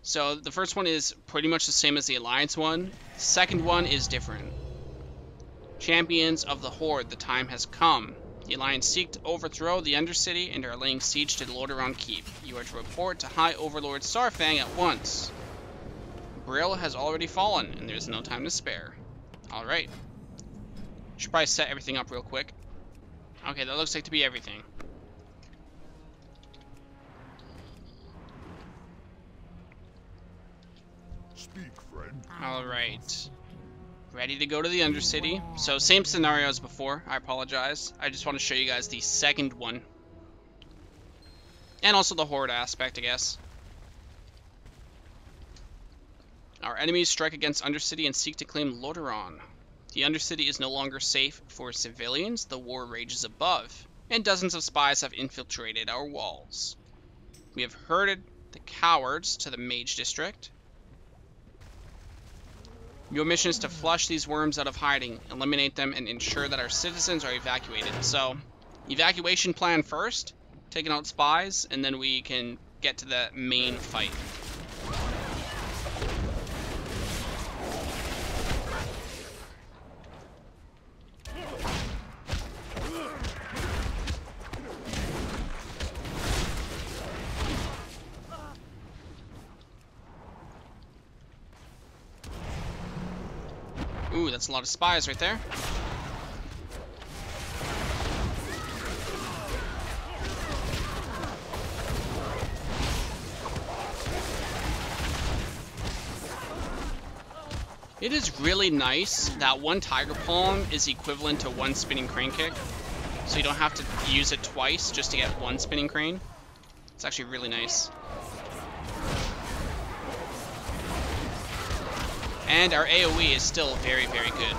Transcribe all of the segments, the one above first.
So the first one is pretty much the same as the Alliance one. The second one is different. Champions of the Horde, the time has come. The Alliance seek to overthrow the Undercity and are laying siege to the Lordaeron Keep. You are to report to High Overlord Saurfang at once. Brill has already fallen, and there's no time to spare. Alright. Should probably set everything up real quick. Okay, that looks like to be everything. Speak, friend. Alright. Ready to go to the Undercity. So, same scenario as before. I apologize. I just want to show you guys the second one. And also the Horde aspect, I guess. Our enemies strike against Undercity and seek to claim Lordaeron. The Undercity is no longer safe for civilians. The war rages above, and dozens of spies have infiltrated our walls. We have herded the cowards to the Mage District. Your mission is to flush these worms out of hiding, eliminate them, and ensure that our citizens are evacuated. So, evacuation plan first, taking out spies, and then we can get to the main fight. Ooh, that's a lot of spies right there. It is really nice that one Tiger Palm is equivalent to one spinning crane kick. So you don't have to use it twice just to get one spinning crane. It's actually really nice. And our AoE is still very, very good.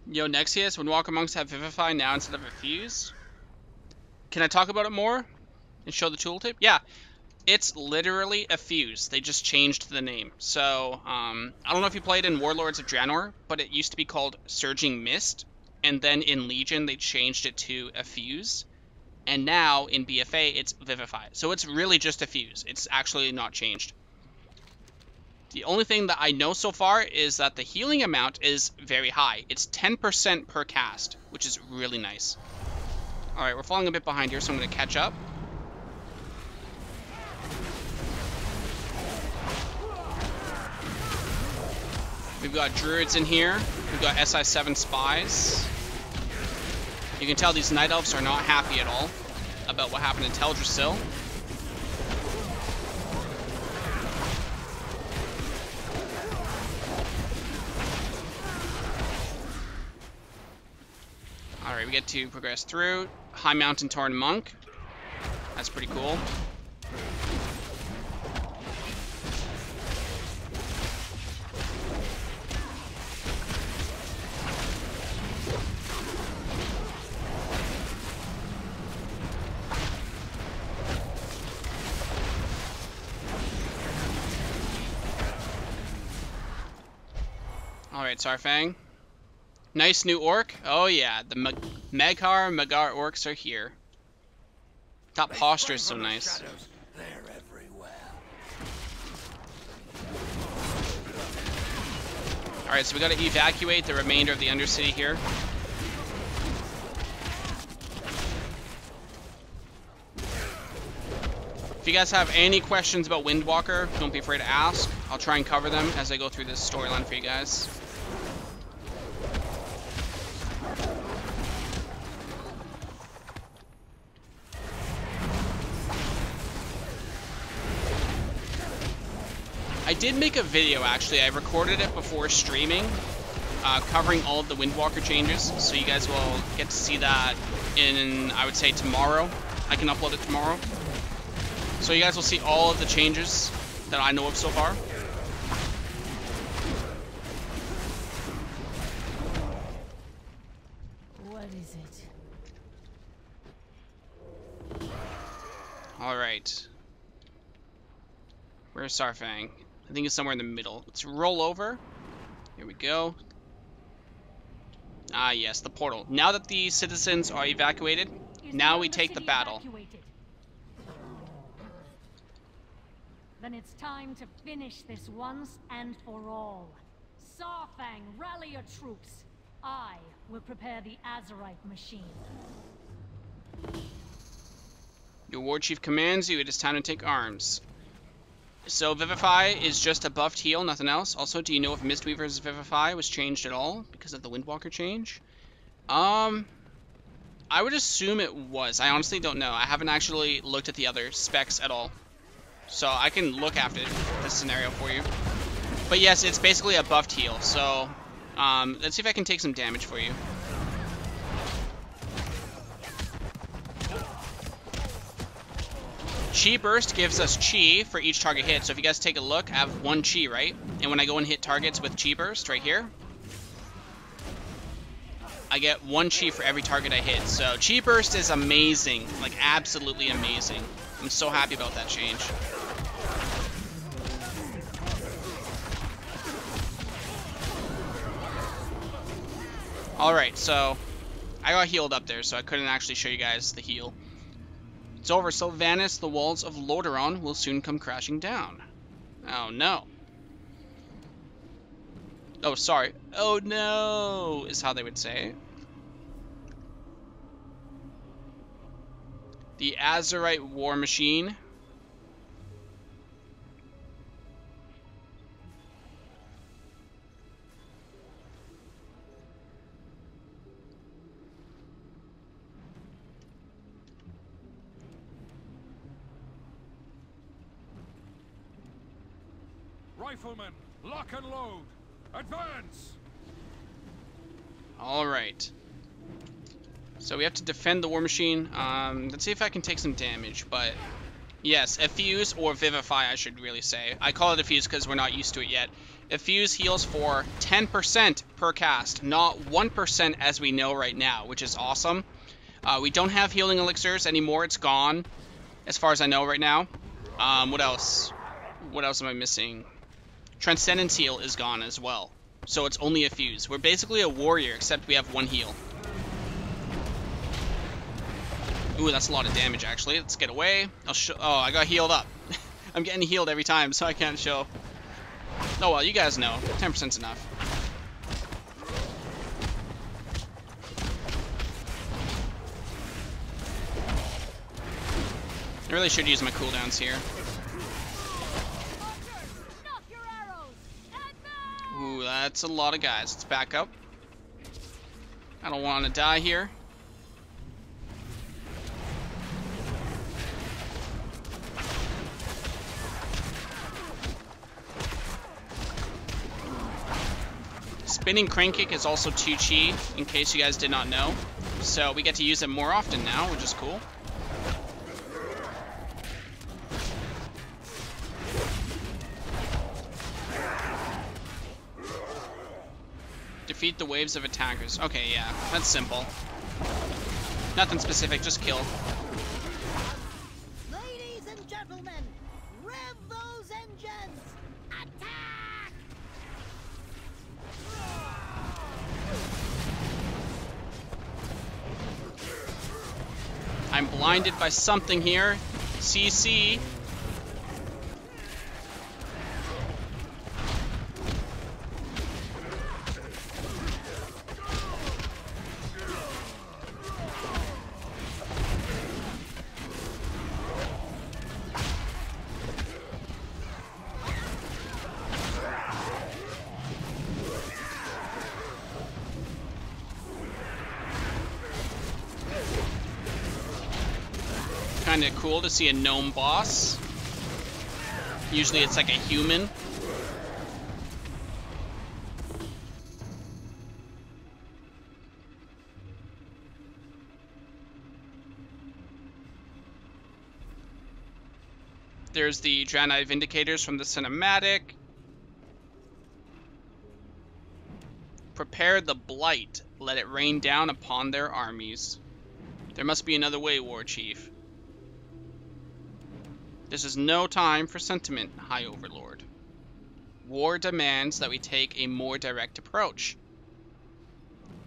Yo, Nexius, when Walker Monks have Vivify now instead of a Fuse? Can I talk about it more and show the tooltip? Yeah, it's literally a Fuse. They just changed the name. So, I don't know if you played in Warlords of Draenor, but it used to be called Surging Mist. And then in Legion, they changed it to a Fuse. And now in BFA, it's Vivify. So it's really just a Fuse. It's actually not changed. The only thing that I know so far is that the healing amount is very high. It's 10% per cast, which is really nice. Alright, we're falling a bit behind here, so I'm going to catch up. We've got Druids in here. We've got SI7 Spies. You can tell these Night Elves are not happy at all about what happened in Teldrassil. Alright, we get to progress through. High Mountain Torn Monk. That's pretty cool. Alright, Saurfang. Nice new orc. Oh yeah, the Magar orcs are here. That posture is so nice. Alright, so we gotta evacuate the remainder of the Undercity here. If you guys have any questions about Windwalker, don't be afraid to ask. I'll try and cover them as I go through this storyline for you guys. I did make a video, actually. I recorded it before streaming, covering all of the Windwalker changes, so you guys will get to see that in, I would say, tomorrow. I can upload it tomorrow. So you guys will see all of the changes that I know of so far. Alright. Where's Sarfang? I think it's somewhere in the middle. Let's roll over. Here we go. Ah, yes, the portal. Now that the citizens are evacuated, now we take the battle. Then it's time to finish this once and for all. Sarfang, rally your troops. I will prepare the Azeroth machine. Your war chief commands you. It is time to take arms. So Vivify is just a buffed heal, nothing else. Also, do you know if Mistweaver's Vivify was changed at all because of the Windwalker change? I would assume it was. I honestly don't know. I haven't actually looked at the other specs at all. So I can look after this scenario for you. But yes, it's basically a buffed heal. So let's see if I can take some damage for you. Chi Burst gives us Chi for each target hit. So if you guys take a look, I have 1 Chi, right? And when I go and hit targets with Chi Burst right here, I get 1 Chi for every target I hit. So Chi Burst is amazing, like absolutely amazing. I'm so happy about that change. Alright, so I got healed up there, so I couldn't actually show you guys the heal. It's over, Sylvanas, the walls of Lordaeron will soon come crashing down. Oh no. Oh, sorry. Oh no, is how they would say it. The Azerite war machine. Riflemen, lock and load. Advance! Alright. So we have to defend the war machine. Let's see if I can take some damage, but yes, Effuse or Vivify, I should really say. I call it Effuse because we're not used to it yet. Effuse heals for 10% per cast, not 1% as we know right now, which is awesome. We don't have healing elixirs anymore. It's gone, as far as I know right now. What else? What else am I missing? Transcendence heal is gone as well. So it's only Effuse. We're basically a warrior, except we have 1 heal. Ooh, that's a lot of damage, actually. Let's get away. Oh, I got healed up. I'm getting healed every time, so I can't show. Oh, well, you guys know. 10%'s enough. I really should use my cooldowns here. Ooh, that's a lot of guys. Let's back up. I don't want to die here. Spinning Crane Kick is also 2 Chi, in case you guys did not know. So we get to use it more often now, which is cool. Defeat the waves of attackers. Okay, yeah, that's simple. Nothing specific, just kill. Ladies and gentlemen, rev those engines! Attack! I'm blinded by something here. CC. Kind of cool to see a gnome boss. Usually it's like a human. There's the Draenei Vindicators from the cinematic. Prepare the blight. Let it rain down upon their armies. There must be another way, War Chief. This is no time for sentiment, High Overlord. War demands that we take a more direct approach.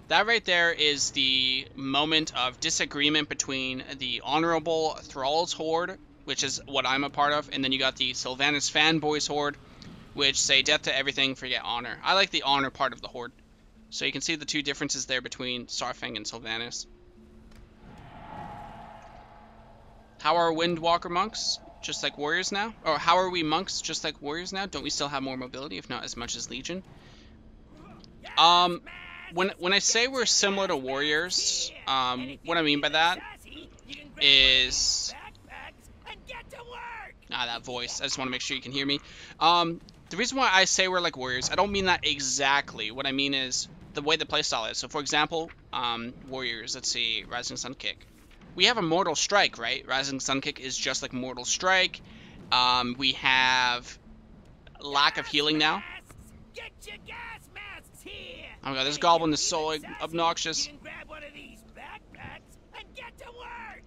That right there is the moment of disagreement between the Honorable Thrall's Horde, which is what I'm a part of, and then you got the Sylvanas Fanboys Horde, which say death to everything, forget honor. I like the honor part of the Horde. So you can see the two differences there between Saurfang and Sylvanas. How are Windwalker monks? Just like warriors now? Or how are we monks just like warriors now? Don't we still have more mobility, if not as much as Legion? When I say we're similar to warriors, what I mean by that is... that voice. I just want to make sure you can hear me. The reason why I say we're like warriors, I don't mean that exactly. What I mean is the way the playstyle is. So for example, warriors, let's see, Rising Sun Kick. We have a Mortal Strike, right? Rising Sun Kick is just like Mortal Strike. We have lack of healing now. Get your gas masks here. Oh my god, this goblin is so obnoxious. You can grab one of these backpacks and get to work.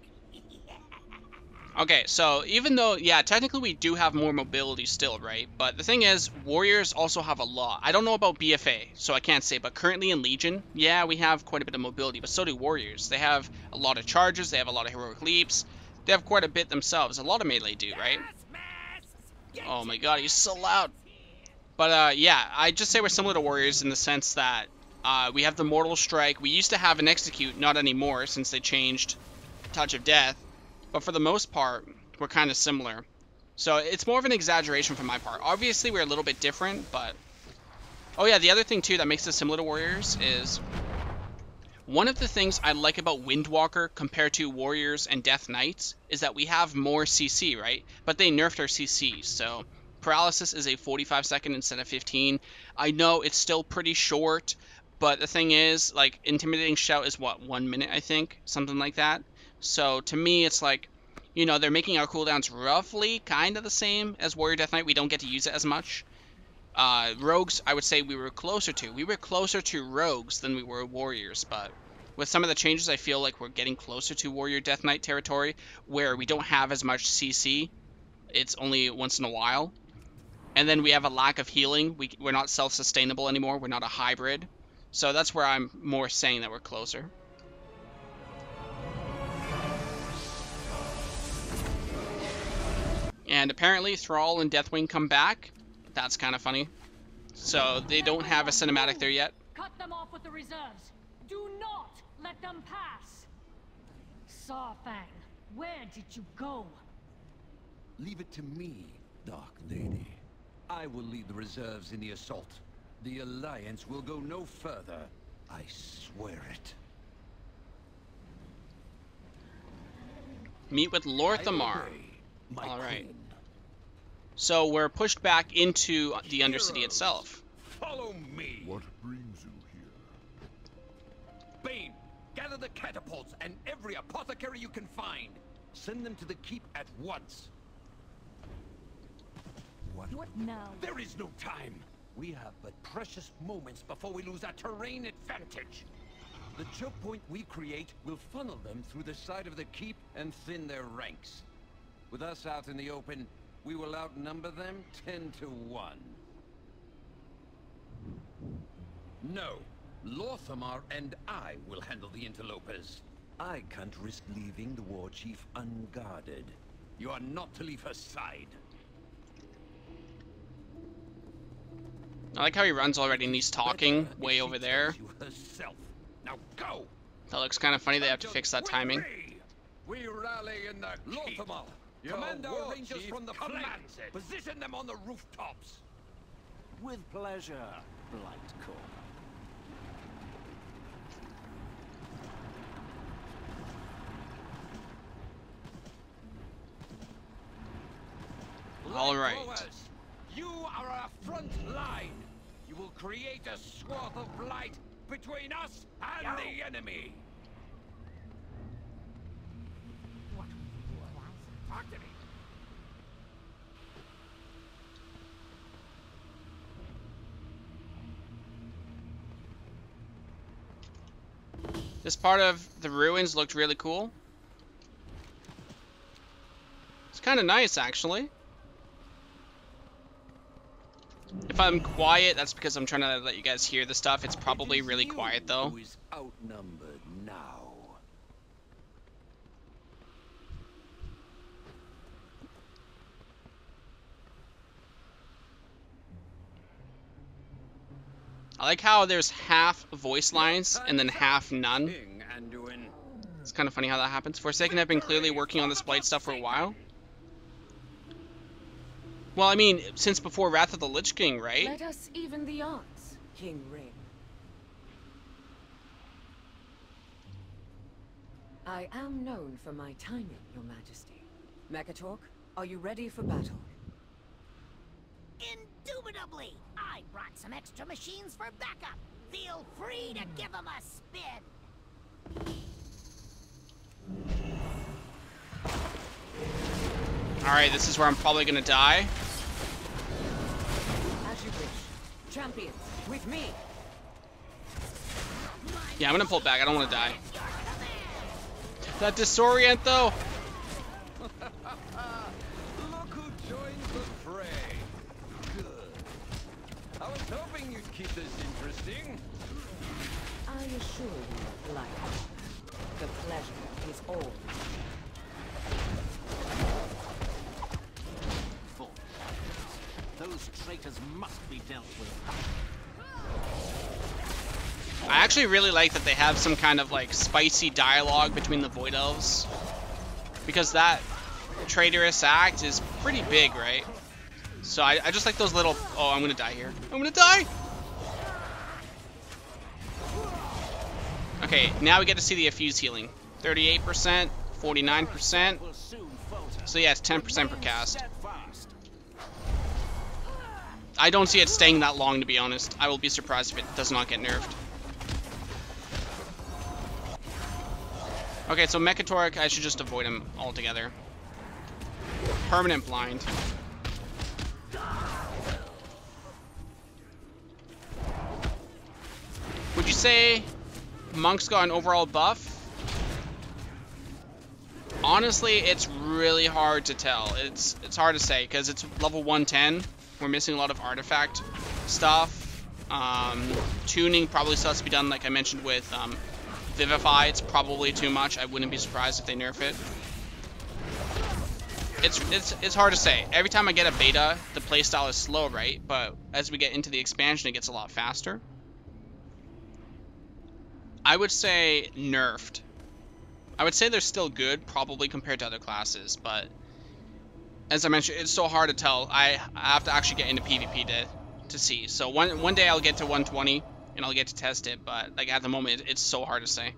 Okay, so even though, yeah, technically we do have more mobility still, right? But the thing is, warriors also have a lot. I don't know about BFA, so I can't say, but currently in Legion, yeah, we have quite a bit of mobility, but so do warriors. They have a lot of charges, they have a lot of heroic leaps, they have quite a bit themselves. A lot of melee do, right? Oh my god, he's so loud. But yeah, I just say we're similar to warriors in the sense that we have the Mortal Strike. We used to have an Execute, not anymore, since they changed Touch of Death. But for the most part, we're kind of similar. So it's more of an exaggeration from my part. Obviously, we're a little bit different, but... Oh yeah, the other thing too that makes us similar to warriors is... One of the things I like about Windwalker compared to warriors and Death Knights is that we have more CC, right? But they nerfed our CC, so... Paralysis is a 45 second instead of 15. I know it's still pretty short, but the thing is, like, Intimidating Shout is what, 1 minute, I think? Something like that. So to me, it's like, you know, they're making our cooldowns roughly kind of the same as Warrior Death Knight. We don't get to use it as much. Rogues, I would say we were closer to. We were closer to Rogues than we were Warriors, but with some of the changes, I feel like we're getting closer to Warrior Death Knight territory, where we don't have as much CC. It's only once in a while. And then we have a lack of healing. We're not self-sustainable anymore. We're not a hybrid. So that's where I'm more saying that we're closer. And apparently Thrall and Deathwing come back. That's kind of funny. So they don't have a cinematic there yet. Cut them off with the reserves. Do not let them pass. Saurfang, where did you go? Leave it to me, Dark Lady. I will lead the reserves in the assault. The Alliance will go no further. I swear it. Meet with Lorthamar. Alright. So we're pushed back into the Undercity itself. Follow me. What brings you here? Bane, gather the catapults and every apothecary you can find. Send them to the keep at once. What now? There is no time. We have but precious moments before we lose our terrain advantage. The choke point we create will funnel them through the side of the keep and thin their ranks. With us out in the open, we will outnumber them 10 to 1. No, Lorthamar and I will handle the interlopers. I can't risk leaving the war chief unguarded. You are not to leave her side. I like how he runs already and he's talking way over there. Now go. That looks kind of funny. They have to fix that timing. We rally in the Lorthamar. Command our rangers from the flanks. Position them on the rooftops. With pleasure, Blightcore. All right. You are our front line. You will create a swath of blight between us and the enemy. What will you do, Eliza? Talk to me. This part of the ruins looked really cool. It's kind of nice, actually. If I'm quiet, that's because I'm trying to let you guys hear the stuff. It's probably really quiet, though. Who is outnumbered now? I like how there's half voice lines and then half none. It's kind of funny how that happens. Forsaken have been clearly working on this Blight stuff for a while. Well, I mean, since before Wrath of the Lich King, right? Let us even the odds, King Ring. I am known for my timing, Your Majesty. Mekatork, are you ready for battle? Indubitably! I brought some extra machines for backup. Feel free to give them a spin. Alright, this is where I'm probably gonna die. As you wish. Champions, with me! Yeah, I'm gonna pull back. I don't want to die. That disorient, though! Look who joins the fray. Good. I was hoping you'd keep this interesting. I assure you, Blight, the pleasure is all. Those traitors must be dealt with. I actually really like that they have some kind of like spicy dialogue between the Void Elves, because that traitorous act is pretty big, right? So I just like those little... Oh, I'm gonna die here. I'm gonna die! Okay, now we get to see the Effuse healing. 38%, 49%. So yeah, it's 10% per cast. I don't see it staying that long, to be honest. I will be surprised if it does not get nerfed. Okay, so Mekatork, I should just avoid him altogether. Permanent blind. Would you say Monk's got an overall buff? Honestly, it's really hard to tell. It's hard to say, because it's level 110. We're missing a lot of artifact stuff. Tuning probably still has to be done, like I mentioned with Vivify. It's probably too much. I wouldn't be surprised if they nerf it. It's hard to say. Every time I get a beta, the playstyle is slow, right? But as we get into the expansion, it gets a lot faster. I would say nerfed. I would say they're still good, probably compared to other classes, but as I mentioned, it's so hard to tell. I have to actually get into PvP to see. So one day I'll get to 120 and I'll get to test it, but like at the moment, it's so hard to say.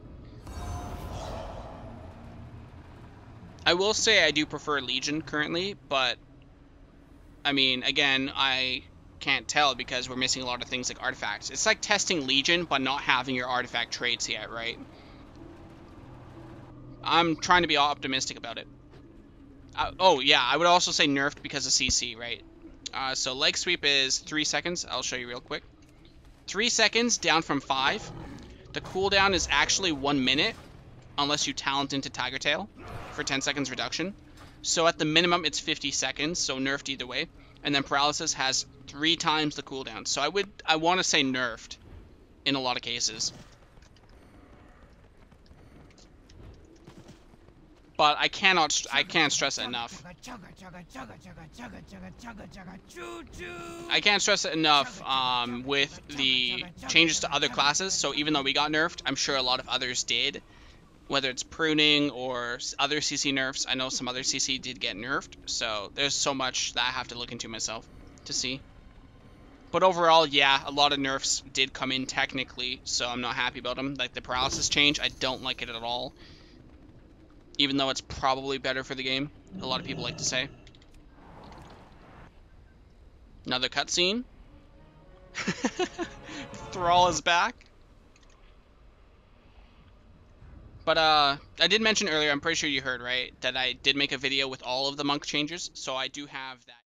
I will say I do prefer Legion currently, but I mean, again, I can't tell because we're missing a lot of things like artifacts. It's like testing Legion, but not having your artifact traits yet, right? I'm trying to be optimistic about it. Oh, yeah, I would also say nerfed because of CC, right? So leg sweep is 3 seconds. I'll show you real quick. 3 seconds down from 5. The cooldown is actually 1 minute, unless you talent into Tiger Tail for 10 seconds reduction. So at the minimum, it's 50 seconds, so nerfed either way. And then paralysis has 3 times the cooldown. So I want to say nerfed in a lot of cases. But I can't stress it enough. I can't stress it enough with the changes to other classes. So even though we got nerfed, I'm sure a lot of others did. Whether it's pruning or other CC nerfs, I know some other CC did get nerfed. So there's so much that I have to look into myself to see. But overall, yeah, a lot of nerfs did come in technically, so I'm not happy about them. Like the paralysis change, I don't like it at all. Even though it's probably better for the game, a lot of people like to say. Another cutscene. Thrall is back. But I did mention earlier, I'm pretty sure you heard, right, that I did make a video with all of the monk changes, so I do have that.